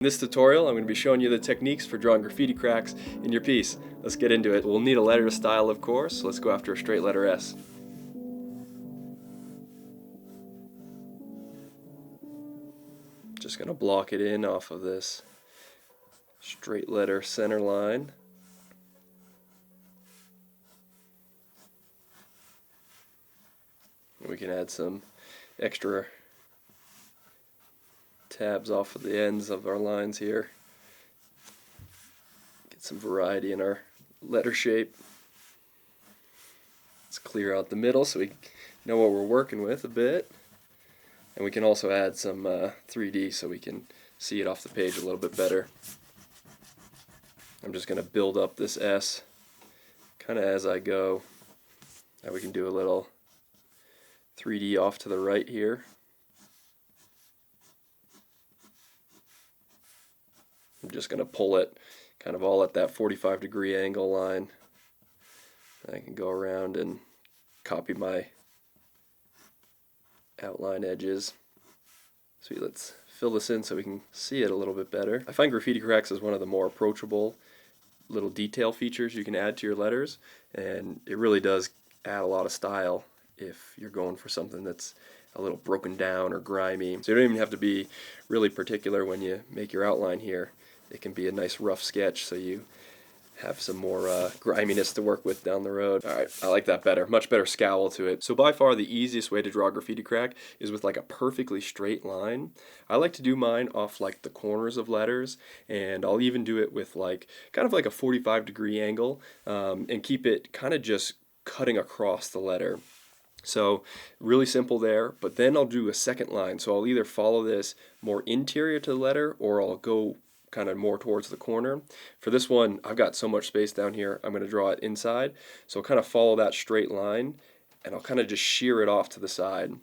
In this tutorial, I'm going to be showing you the techniques for drawing graffiti cracks in your piece. Let's get into it. We'll need a letter style, of course, so let's go after a straight letter S. Just going to block it in off of this straight letter center line. We can add some extra tabs off of the ends of our lines here. Get some variety in our letter shape. Let's clear out the middle so we know what we're working with a bit. And we can also add some 3D so we can see it off the page a little bit better. I'm just going to build up this S kind of as I go. Now we can do a little 3D off to the right here. I'm just going to pull it kind of all at that 45-degree angle line. I can go around and copy my outline edges. So let's fill this in so we can see it a little bit better. I find graffiti cracks is one of the more approachable little detail features you can add to your letters, and it really does add a lot of style if you're going for something that's a little broken down or grimy. So you don't even have to be really particular when you make your outline here. It can be a nice rough sketch so you have some more griminess to work with down the road. Alright, I like that better. Much better scowl to it. So by far the easiest way to draw a graffiti crack is with like a perfectly straight line. I like to do mine off like the corners of letters, and I'll even do it with like kind of like a 45-degree angle and keep it kind of just cutting across the letter. So really simple there, but then I'll do a second line. So I'll either follow this more interior to the letter or I'll go kind of more towards the corner. For this one, I've got so much space down here, I'm going to draw it inside. So I'll kind of follow that straight line and I'll kind of just shear it off to the side.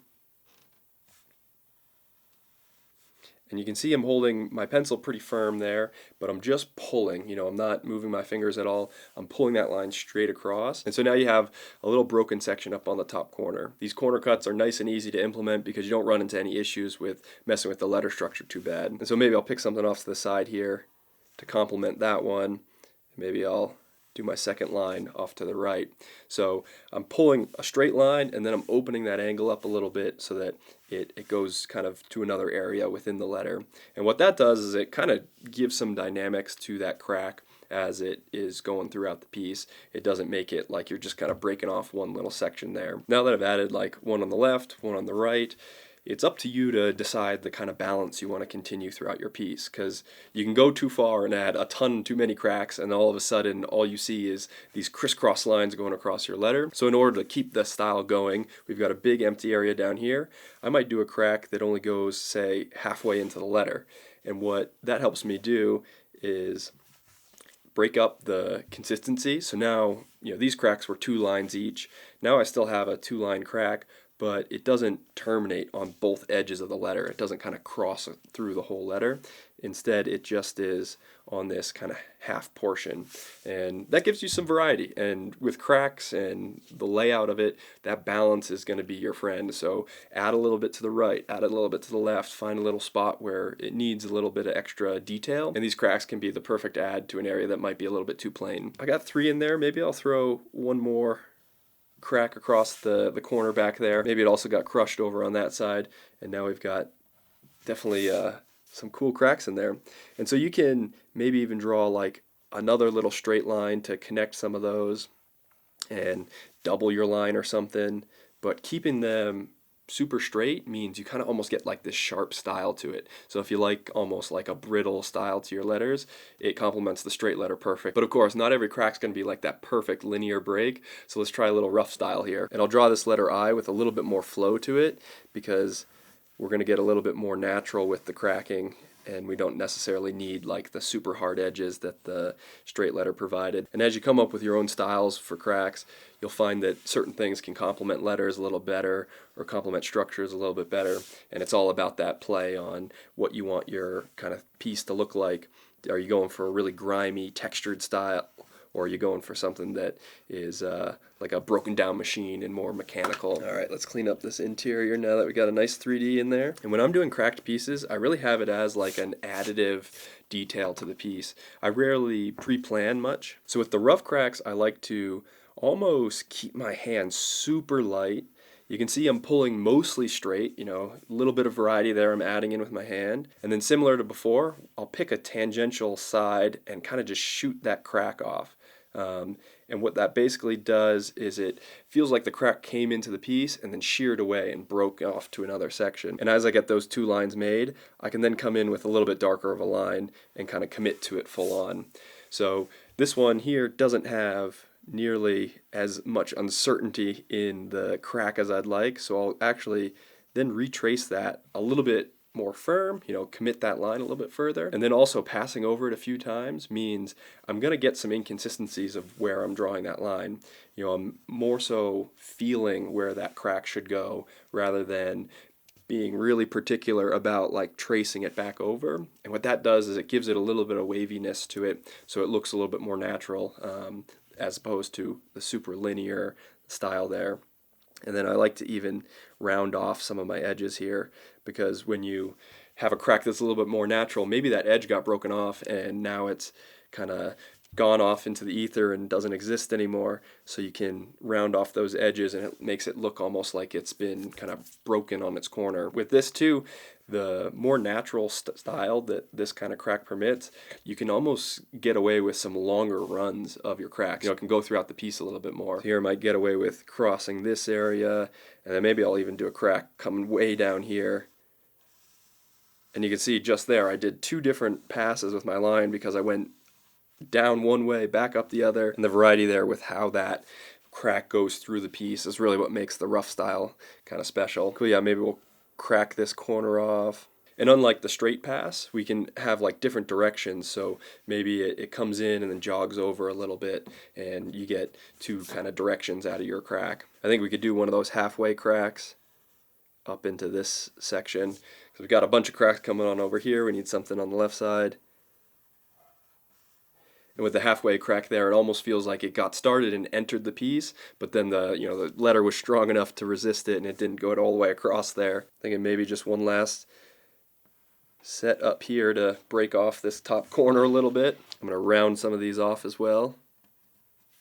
And you can see I'm holding my pencil pretty firm there, but I'm just pulling, I'm not moving my fingers at all. I'm pulling that line straight across. And so now you have a little broken section up on the top corner. These corner cuts are nice and easy to implement because you don't run into any issues with messing with the letter structure too bad. And so maybe I'll pick something off to the side here to complement that one. Maybe I'll do my second line off to the right. So I'm pulling a straight line and then I'm opening that angle up a little bit so that it goes kind of to another area within the letter. And what that does is it kind of gives some dynamics to that crack as it is going throughout the piece. It doesn't make it like you're just kind of breaking off one little section there. Now that I've added like one on the left, one on the right, it's up to you to decide the kind of balance you want to continue throughout your piece, because you can go too far and add a ton too many cracks and all of a sudden all you see is these crisscross lines going across your letter. So in order to keep the style going, we've got a big empty area down here. I might do a crack that only goes, say, halfway into the letter. And what that helps me do is break up the consistency. So now, these cracks were 2 lines each. Now I still have a 2-line crack, but it doesn't terminate on both edges of the letter. It doesn't kind of cross through the whole letter. Instead, it just is on this kind of half portion. And that gives you some variety. And with cracks and the layout of it, that balance is going to be your friend. So add a little bit to the right, add a little bit to the left, find a little spot where it needs a little bit of extra detail. And these cracks can be the perfect add to an area that might be a little bit too plain. I got 3 in there. Maybe I'll throw one more crack across the corner back there. Maybe it also got crushed over on that side, and now we've got definitely some cool cracks in there. And so you can maybe even draw like another little straight line to connect some of those and double your line or something, but keeping them super straight means you kind of almost get like this sharp style to it. So if you like almost like a brittle style to your letters, it complements the straight letter perfect. But of course, not every crack's going to be like that perfect linear break. So let's try a little rough style here. And I'll draw this letter I with a little bit more flow to it because we're going to get a little bit more natural with the cracking, and we don't necessarily need like the super hard edges that the straight letter provided. And as you come up with your own styles for cracks, you'll find that certain things can complement letters a little better or complement structures a little bit better. And it's all about that play on what you want your kind of piece to look like. Are you going for a really grimy, textured style? or are you going for something that is like a broken down machine and more mechanical? All right, let's clean up this interior now that we got a nice 3D in there. And when I'm doing cracked pieces, I really have it as like an additive detail to the piece. I rarely pre-plan much. So with the rough cracks, I like to almost keep my hand super light. You can see I'm pulling mostly straight, a little bit of variety there I'm adding in with my hand. And then similar to before, I'll pick a tangential side and kind of just shoot that crack off. And what that basically does is it feels like the crack came into the piece and then sheared away and broke off to another section. And as I get those two lines made, I can then come in with a little bit darker of a line and kind of commit to it full on. So this one here doesn't have nearly as much uncertainty in the crack as I'd like, so I'll actually then retrace that a little bit more firm, commit that line a little bit further. And then also passing over it a few times means I'm going to get some inconsistencies of where I'm drawing that line. I'm more so feeling where that crack should go rather than being really particular about like tracing it back over. And what that does is it gives it a little bit of waviness to it, so it looks a little bit more natural, as opposed to the super linear style there. And then I like to even round off some of my edges here, because when you have a crack that's a little bit more natural, maybe that edge got broken off and now it's kind of gone off into the ether and doesn't exist anymore, so you can round off those edges and it makes it look almost like it's been kind of broken on its corner. With this too, the more natural style that this kind of crack permits, you can almost get away with some longer runs of your cracks. It can go throughout the piece a little bit more. Here I might get away with crossing this area, and then maybe I'll even do a crack coming way down here. And you can see just there I did two different passes with my line because I went down one way, back up the other, and the variety there with how that crack goes through the piece is really what makes the rough style kind of special. Cool, yeah, maybe we'll crack this corner off. And unlike the straight pass, we can have like different directions, so maybe it comes in and then jogs over a little bit and you get two kind of directions out of your crack. I think we could do one of those halfway cracks up into this section, because we've got a bunch of cracks coming on over here. We need something on the left side. And with the halfway crack there, it almost feels like it got started and entered the piece, but then the letter was strong enough to resist it and it didn't go all the way across there. Thinking maybe just one last set up here to break off this top corner a little bit. I'm going to round some of these off as well.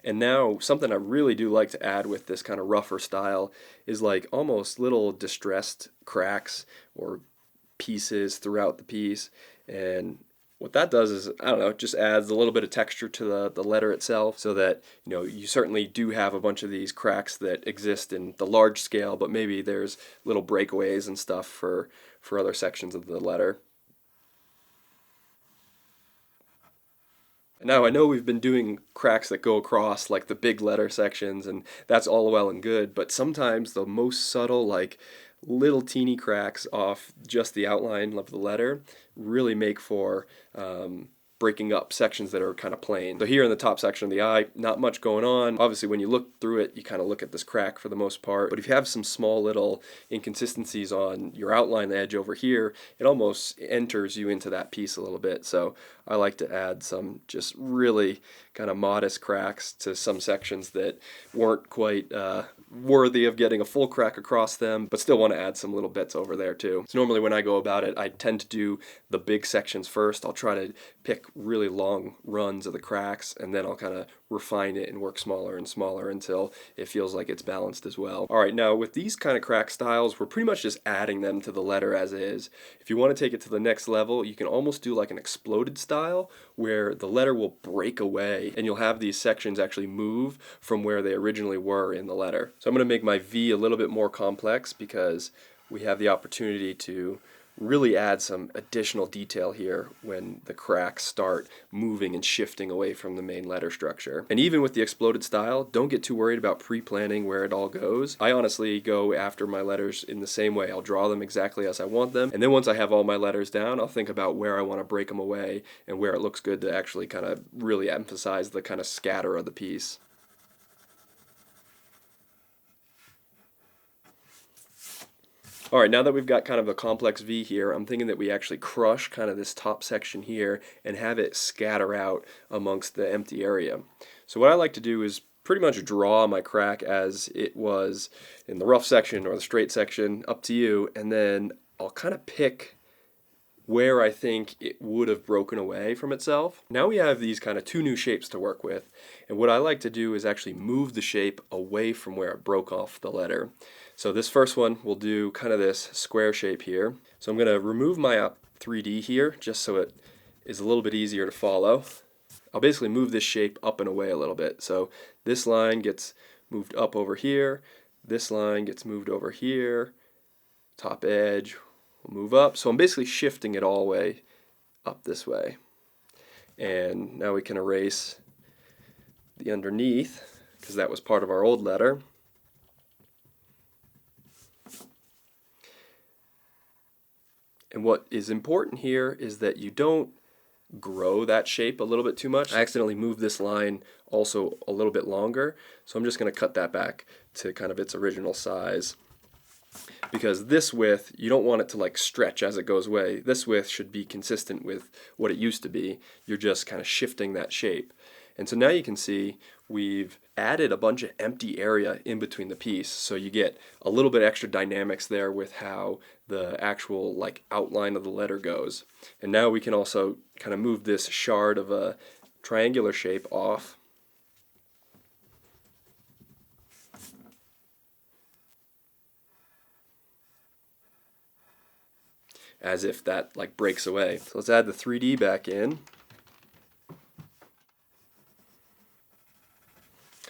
And now something I really do like to add with this kind of rougher style is like almost little distressed cracks or pieces throughout the piece. And what that does is, I don't know, it just adds a little bit of texture to the letter itself, so that, you certainly do have a bunch of these cracks that exist in the large scale, but maybe there's little breakaways and stuff for other sections of the letter. Now I know we've been doing cracks that go across like the big letter sections, and that's all well and good, but sometimes the most subtle, like little teeny cracks off just the outline of the letter really make for breaking up sections that are kind of plain. So here in the top section of the eye, not much going on. Obviously when you look through it, you kind of look at this crack for the most part, but if you have some small little inconsistencies on your outline edge over here, it almost enters you into that piece a little bit. So I like to add some just really kind of modest cracks to some sections that weren't quite worthy of getting a full crack across them, but still want to add some little bits over there too. So normally when I go about it, I tend to do the big sections first. I'll try to pick really long runs of the cracks, and then I'll kind of refine it and work smaller and smaller until it feels like it's balanced as well. All right, now with these kind of crack styles, we're pretty much just adding them to the letter as is. If you want to take it to the next level, you can almost do like an exploded style where the letter will break away and you'll have these sections actually move from where they originally were in the letter. So I'm going to make my V a little bit more complex because we have the opportunity to really add some additional detail here when the cracks start moving and shifting away from the main letter structure. And even with the exploded style, don't get too worried about pre-planning where it all goes. I honestly go after my letters in the same way. I'll draw them exactly as I want them, and then once I have all my letters down, I'll think about where I want to break them away and where it looks good to actually kind of really emphasize the kind of scatter of the piece. All right, now that we've got kind of a complex V here, I'm thinking that we actually crush kind of this top section here and have it scatter out amongst the empty area. So what I like to do is pretty much draw my crack as it was in the rough section or the straight section, up to you, and then I'll kind of pick where I think it would have broken away from itself. Now we have these kind of two new shapes to work with, and what I like to do is actually move the shape away from where it broke off the letter. So this first one will do kind of this square shape here. So I'm going to remove my 3D here just so it is a little bit easier to follow. I'll basically move this shape up and away a little bit. So this line gets moved up over here, this line gets moved over here, top edge will move up. So I'm basically shifting it all the way up this way. And now we can erase the underneath because that was part of our old letter. And what is important here is that you don't grow that shape a little bit too much. I accidentally moved this line also a little bit longer, so I'm just going to cut that back to kind of its original size. Because this width, you don't want it to like stretch as it goes away. This width should be consistent with what it used to be. You're just kind of shifting that shape. And so now you can see we've added a bunch of empty area in between the piece, so you get a little bit extra dynamics there with how the actual like outline of the letter goes. And now we can also kind of move this shard of a triangular shape off. As if that like breaks away. So let's add the 3D back in.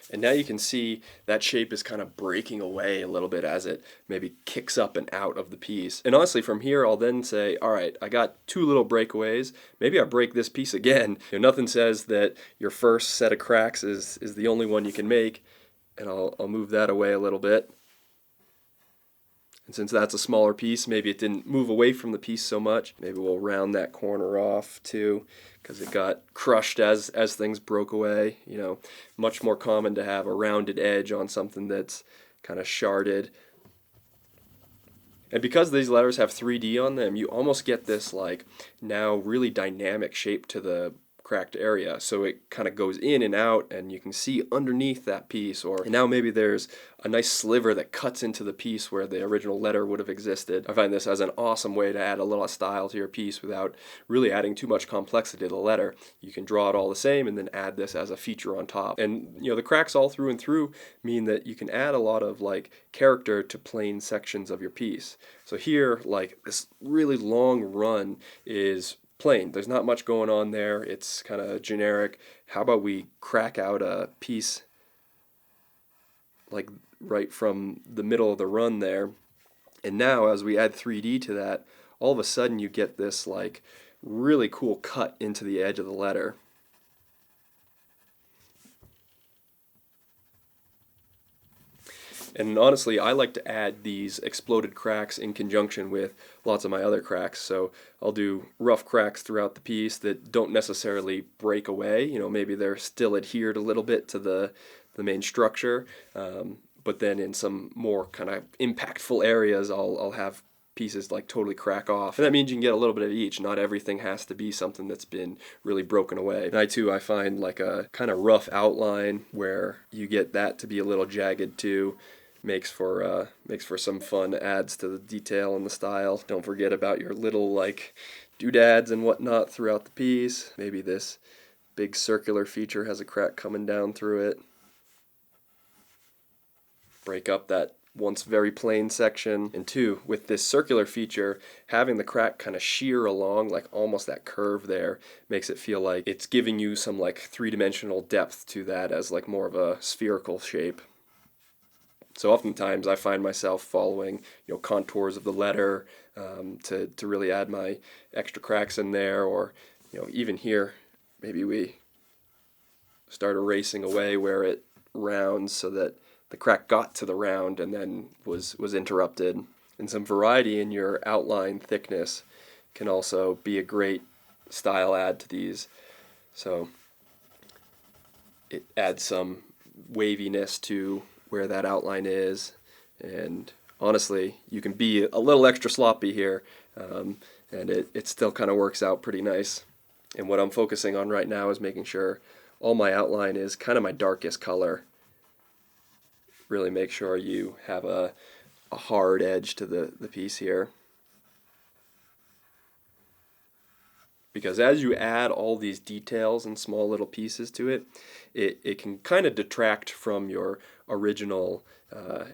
And now you can see that shape is kind of breaking away a little bit as it maybe kicks up and out of the piece. And honestly, from here, I'll then say, all right, I got two little breakaways. Maybe I break this piece again. Nothing says that your first set of cracks is the only one you can make. And I'll move that away a little bit. And since that's a smaller piece, maybe it didn't move away from the piece so much. Maybe we'll round that corner off too, because it got crushed as things broke away. Much more common to have a rounded edge on something that's kind of sharded. And because these letters have 3D on them, you almost get this like now really dynamic shape to the cracked area, so it kind of goes in and out and you can see underneath that piece, and now maybe there's a nice sliver that cuts into the piece where the original letter would have existed. I find this as an awesome way to add a little style to your piece without really adding too much complexity to the letter. You can draw it all the same and then add this as a feature on top. And the cracks all through and through mean that you can add a lot of like character to plain sections of your piece. So here, like this really long run is plain. There's not much going on there. It's kind of generic. How about we crack out a piece like right from the middle of the run there. And now as we add 3D to that, all of a sudden you get this like really cool cut into the edge of the letter. And honestly, I like to add these exploded cracks in conjunction with lots of my other cracks. So I'll do rough cracks throughout the piece that don't necessarily break away. Maybe they're still adhered a little bit to the main structure. But then in some more kind of impactful areas, I'll have pieces like totally crack off. And that means you can get a little bit of each. Not everything has to be something that's been really broken away. And I find like a kind of rough outline where you get that to be a little jagged too. Makes for some fun adds to the detail and the style. Don't forget about your little like doodads and whatnot throughout the piece. Maybe this big circular feature has a crack coming down through it. Break up that once very plain section. And two, with this circular feature, having the crack kind of shear along, like almost that curve there, makes it feel like it's giving you some like three-dimensional depth to that as like more of a spherical shape. So oftentimes I find myself following, contours of the letter to really add my extra cracks in there, or even here, maybe we start erasing away where it rounds so that the crack got to the round and then was interrupted. And some variety in your outline thickness can also be a great style add to these. So it adds some waviness to where that outline is, and honestly, you can be a little extra sloppy here, and it still kind of works out pretty nice. And what I'm focusing on right now is making sure all my outline is kind of my darkest color. Really make sure you have a hard edge to the piece here. Because as you add all these details and small little pieces to it, it can kind of detract from your original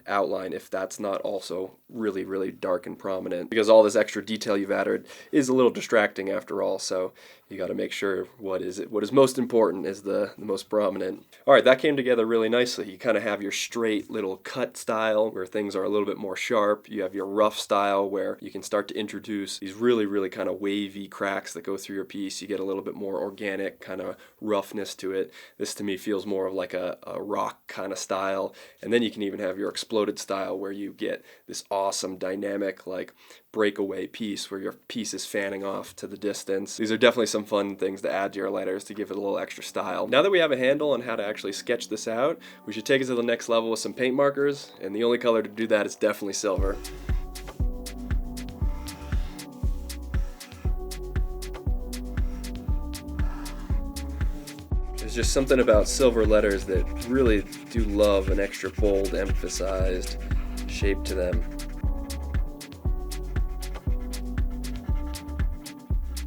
outline if that's not also really, really dark and prominent. Because all this extra detail you've added is a little distracting after all, so you got to make sure what is most important is the most prominent. All right, that came together really nicely. You kind of have your straight little cut style where things are a little bit more sharp. You have your rough style where you can start to introduce these really, really kind of wavy cracks that go through your piece. You get a little bit more organic kind of roughness to it. This to me feels more of like a rock kind of style. And then you can even have your exploded style where you get this awesome dynamic like breakaway piece where your piece is fanning off to the distance. These are definitely some fun things to add to your letters to give it a little extra style. Now that we have a handle on how to actually sketch this out, we should take it to the next level with some paint markers, and the only color to do that is definitely silver. There's just something about silver letters that really do love an extra bold, emphasized shape to them.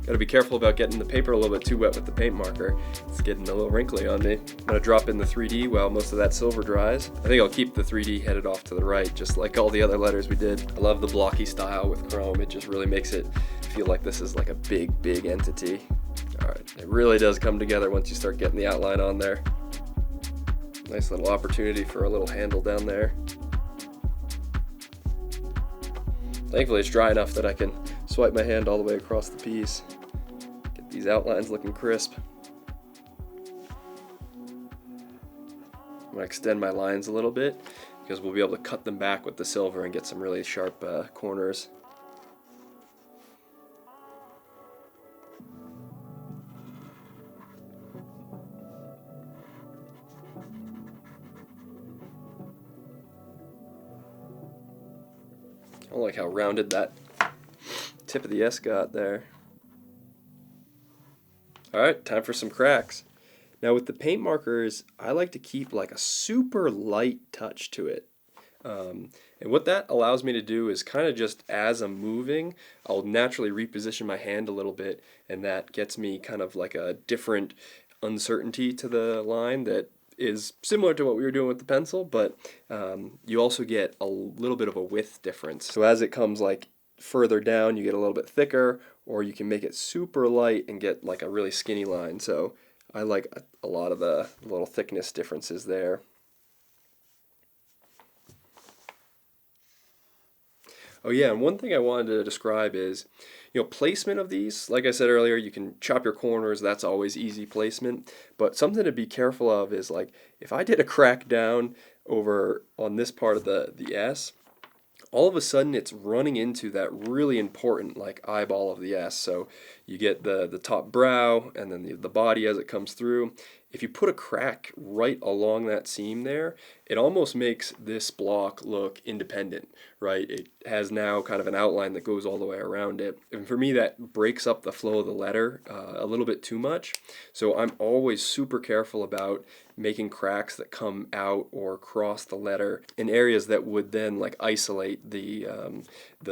Gotta be careful about getting the paper a little bit too wet with the paint marker. It's getting a little wrinkly on me. I'm gonna drop in the 3D while most of that silver dries. I think I'll keep the 3D headed off to the right, just like all the other letters we did. I love the blocky style with chrome. It just really makes it feel like this is like a big, big entity. All right, it really does come together once you start getting the outline on there. Nice little opportunity for a little handle down there. Thankfully it's dry enough that I can swipe my hand all the way across the piece. Get these outlines looking crisp. I'm going to extend my lines a little bit because we'll be able to cut them back with the silver and get some really sharp corners. I don't like how rounded that tip of the S got there. Alright, time for some cracks. Now with the paint markers, I like to keep like a super light touch to it. And what that allows me to do is kind of just as I'm moving, I'll naturally reposition my hand a little bit, and that gets me kind of like a different uncertainty to the line that is similar to what we were doing with the pencil, but you also get a little bit of a width difference. So as it comes like further down, you get a little bit thicker, or you can make it super light and get like a really skinny line. So I like a lot of the little thickness differences there. Oh yeah, and one thing I wanted to describe is, placement of these. Like I said earlier, you can chop your corners, that's always easy placement. But something to be careful of is like, if I did a crack down over on this part of the S, all of a sudden it's running into that really important like eyeball of the S. So you get the top brow and then the body as it comes through. If you put a crack right along that seam there, it almost makes this block look independent, right? It has now kind of an outline that goes all the way around it. And for me, that breaks up the flow of the letter a little bit too much. So I'm always super careful about making cracks that come out or cross the letter in areas that would then like isolate the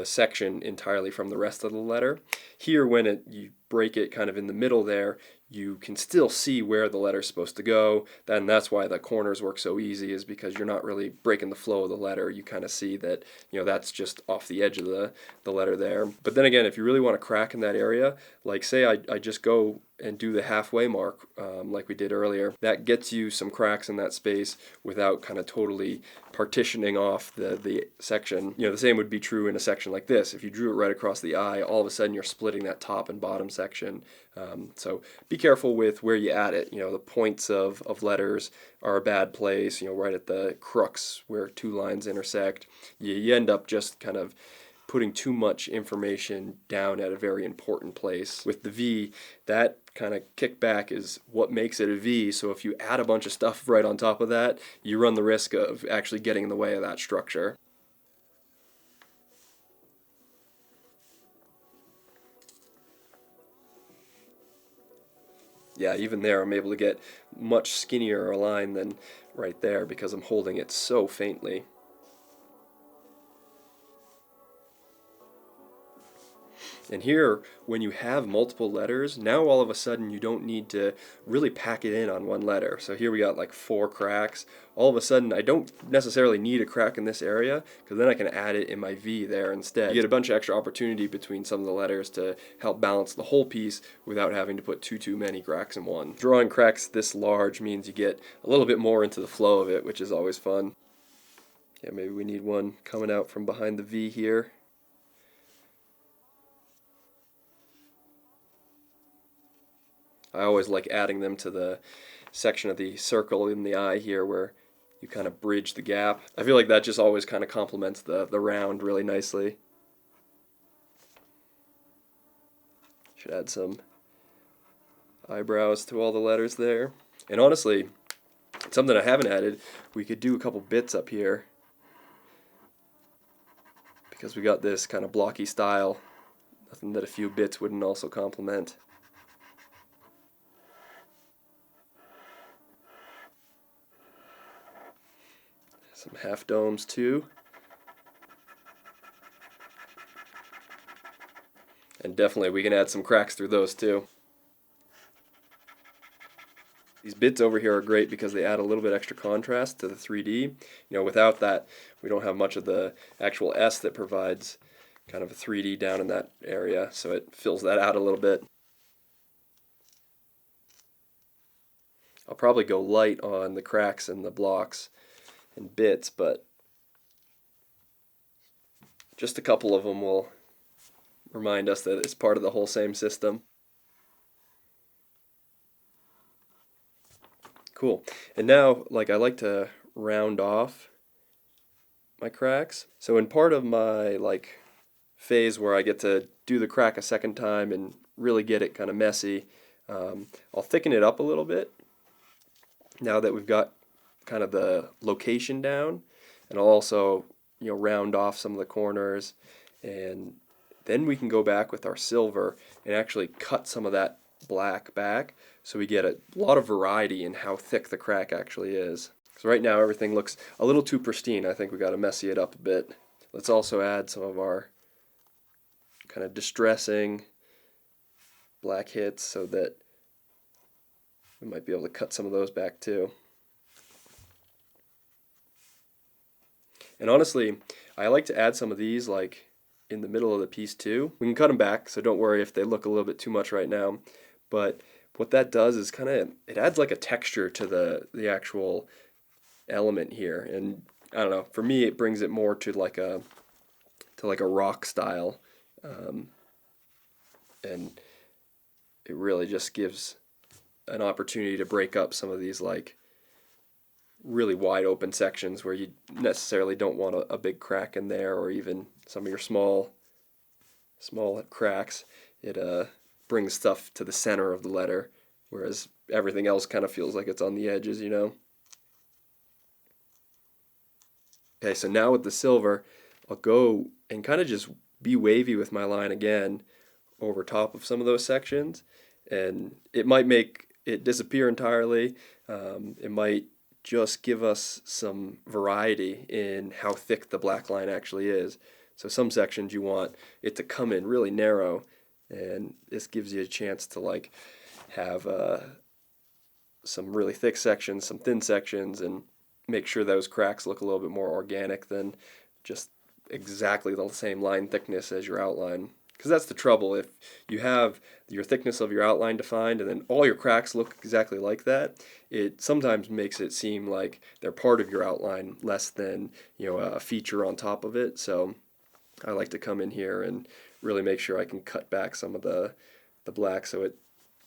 section entirely from the rest of the letter. Here, when you break it kind of in the middle there, you can still see where the letter's supposed to go. Then that's why the corners work so easy, is because you're not really breaking the flow of the letter. You kind of see that, that's just off the edge of the letter there. But then again, if you really want to crack in that area, like say I just go and do the halfway mark like we did earlier, that gets you some cracks in that space without kind of totally partitioning off the section. The same would be true in a section like this. If you drew it right across the eye, all of a sudden you're splitting that top and bottom section. So be careful with where you add it. The points of letters are a bad place, right at the crux where two lines intersect. You end up just kind of putting too much information down at a very important place. With the V, that kind of kickback is what makes it a V, so if you add a bunch of stuff right on top of that, you run the risk of actually getting in the way of that structure. Yeah, even there I'm able to get much skinnier a line than right there because I'm holding it so faintly. And here, when you have multiple letters, now all of a sudden you don't need to really pack it in on one letter. So here we got like 4 cracks. All of a sudden, I don't necessarily need a crack in this area, because then I can add it in my V there instead. You get a bunch of extra opportunity between some of the letters to help balance the whole piece without having to put too many cracks in one. Drawing cracks this large means you get a little bit more into the flow of it, which is always fun. Yeah, maybe we need one coming out from behind the V here. I always like adding them to the section of the circle in the eye here where you kind of bridge the gap. I feel like that just always kind of complements the round really nicely. Should add some eyebrows to all the letters there. And honestly, something I haven't added, we could do a couple bits up here, because we got this kind of blocky style. Nothing that a few bits wouldn't also complement. Some half domes too. And definitely we can add some cracks through those too. These bits over here are great because they add a little bit extra contrast to the 3D. You know, without that, we don't have much of the actual S that provides kind of a 3D down in that area, so it fills that out a little bit. I'll probably go light on the cracks and the blocks and bits, but just a couple of them will remind us that it's part of the whole same system. Cool. And now, like, I like to round off my cracks. So in part of my phase where I get to do the crack a second time and really get it kind of messy, I'll thicken it up a little bit now that we've got kind of the location down, and I'll also round off some of the corners, and then we can go back with our silver and actually cut some of that black back so we get a lot of variety in how thick the crack actually is. So right now everything looks a little too pristine. I think we got to messy it up a bit. Let's also add some of our kind of distressing black hits so that we might be able to cut some of those back too. And honestly, I like to add some of these in the middle of the piece too. We can cut them back, so don't worry if they look a little bit too much right now. But what that does is it adds like a texture to the actual element here. And I don't know, for me it brings it more to like a rock style. And it really just gives an opportunity to break up some of these really wide open sections where you necessarily don't want a big crack in there, or even some of your small cracks. It brings stuff to the center of the letter, whereas everything else kind of feels like it's on the edges, Okay, so now with the silver, I'll go and kind of just be wavy with my line again over top of some of those sections, and it might make it disappear entirely. It might just give us some variety in how thick the black line actually is. So some sections you want it to come in really narrow, and this gives you a chance to have some really thick sections, some thin sections, and make sure those cracks look a little bit more organic than just exactly the same line thickness as your outline. Because that's the trouble. If you have your thickness of your outline defined and then all your cracks look exactly like that, it sometimes makes it seem like they're part of your outline less than a feature on top of it. So I like to come in here and really make sure I can cut back some of the black so it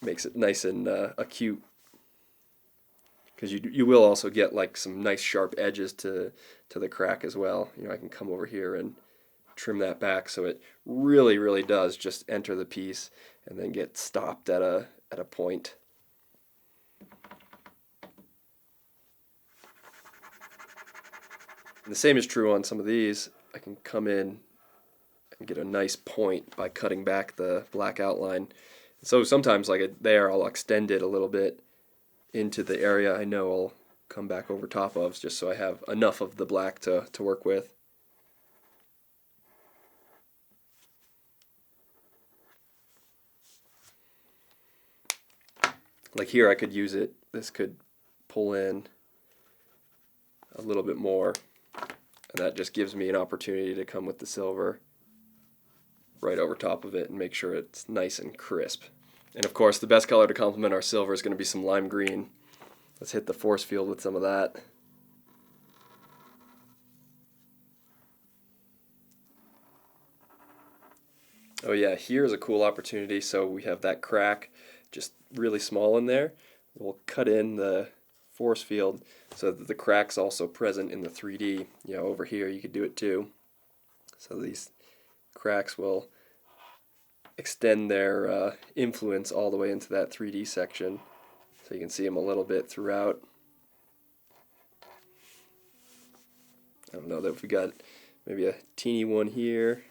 makes it nice and acute. Because you will also get some nice sharp edges to the crack as well. I can come over here and trim that back so it really does just enter the piece and then get stopped at a point. And the same is true on some of these. I can come in and get a nice point by cutting back the black outline, So sometimes like there, I'll extend it a little bit into the area I know I'll come back over top of, just so I have enough of the black to work with. Like here I could use it, this could pull in a little bit more, and that just gives me an opportunity to come with the silver right over top of it and make sure it's nice and crisp. And of course the best color to complement our silver is going to be some lime green. Let's hit the force field with some of that. Oh yeah, here's a cool opportunity. So we have that crack just really small in there. We'll cut in the force field so that the crack's also present in the 3D. You know, over here you could do it too. So these cracks will extend their influence all the way into that 3D section. So you can see them a little bit throughout. I don't know that if we got maybe a teeny one here.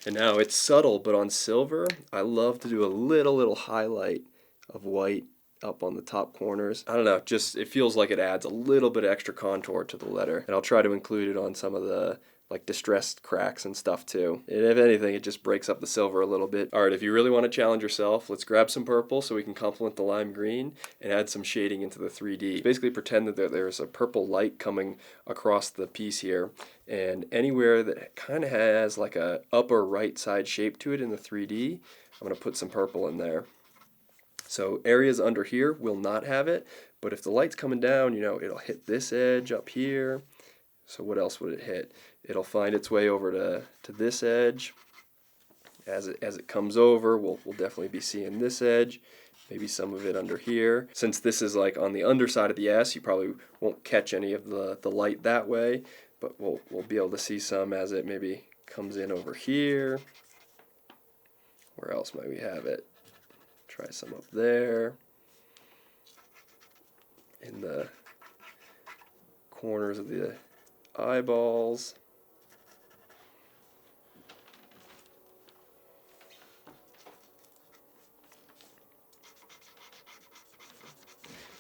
And now it's subtle, but on silver, I love to do a little highlight of white up on the top corners. I don't know, just it feels like it adds a little bit of extra contour to the letter. And I'll try to include it on some of the like distressed cracks and stuff too. And if anything, it just breaks up the silver a little bit. Alright, if you really want to challenge yourself, let's grab some purple so we can complement the lime green and add some shading into the 3D. Basically pretend that there's a purple light coming across the piece here, and anywhere that kind of has like a upper right side shape to it in the 3D, I'm going to put some purple in there. So areas under here will not have it, but if the light's coming down, you know, it'll hit this edge up here. So what else would it hit? It'll find its way over to this edge. As it comes over, we'll definitely be seeing this edge, maybe some of it under here. Since this is like on the underside of the S, you probably won't catch any of the light that way, but we'll be able to see some as it maybe comes in over here. Where else might we have it? Try some up there. In the corners of the eyeballs.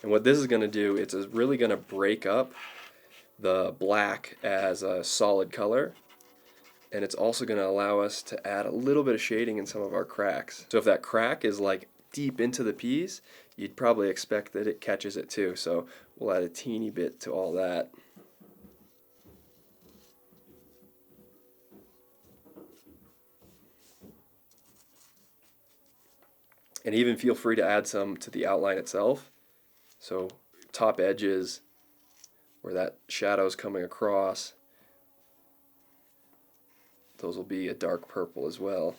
And what this is going to do, it's really going to break up the black as a solid color. And it's also going to allow us to add a little bit of shading in some of our cracks. So if that crack is like deep into the piece, you'd probably expect that it catches it too. So we'll add a teeny bit to all that. And even feel free to add some to the outline itself. So top edges where that shadow's coming across, those will be a dark purple as well.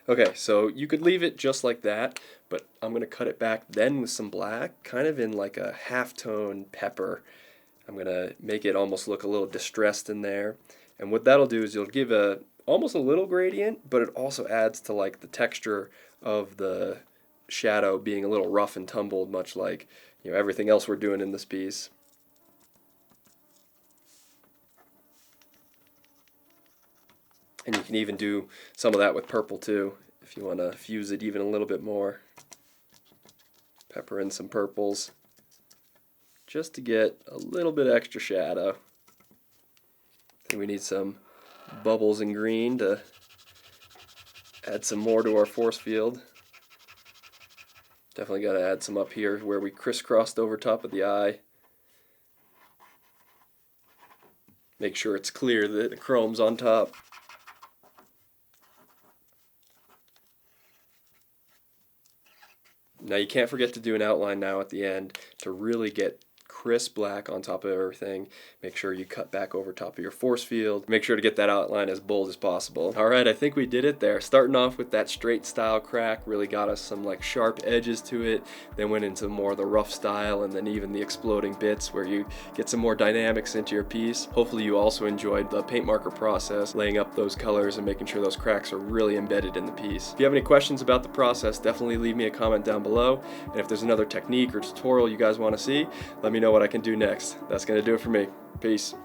Okay, so you could leave it just like that, but I'm going to cut it back then with some black, kind of in like a half-tone pepper. I'm going to make it almost look a little distressed in there. And what that'll do is you'll give almost a little gradient, but it also adds to like the texture of the shadow being a little rough and tumbled, much like, you know, everything else we're doing in this piece. And you can even do some of that with purple too, if you want to fuse it even a little bit more. Pepper in some purples, just to get a little bit extra shadow. I think we need some bubbles in green to add some more to our force field. Definitely got to add some up here where we crisscrossed over top of the eye. Make sure it's clear that the chrome's on top. Now you can't forget to do an outline now at the end to really get crisp black on top of everything. Make sure you cut back over top of your force field. Make sure to get that outline as bold as possible. All right, I think we did it there. Starting off with that straight style crack really got us some like sharp edges to it, then went into more of the rough style, and then even the exploding bits where you get some more dynamics into your piece. Hopefully you also enjoyed the paint marker process, laying up those colors and making sure those cracks are really embedded in the piece. If you have any questions about the process, definitely leave me a comment down below. And if there's another technique or tutorial you guys want to see, let me know what I can do next. That's going to do it for me. Peace.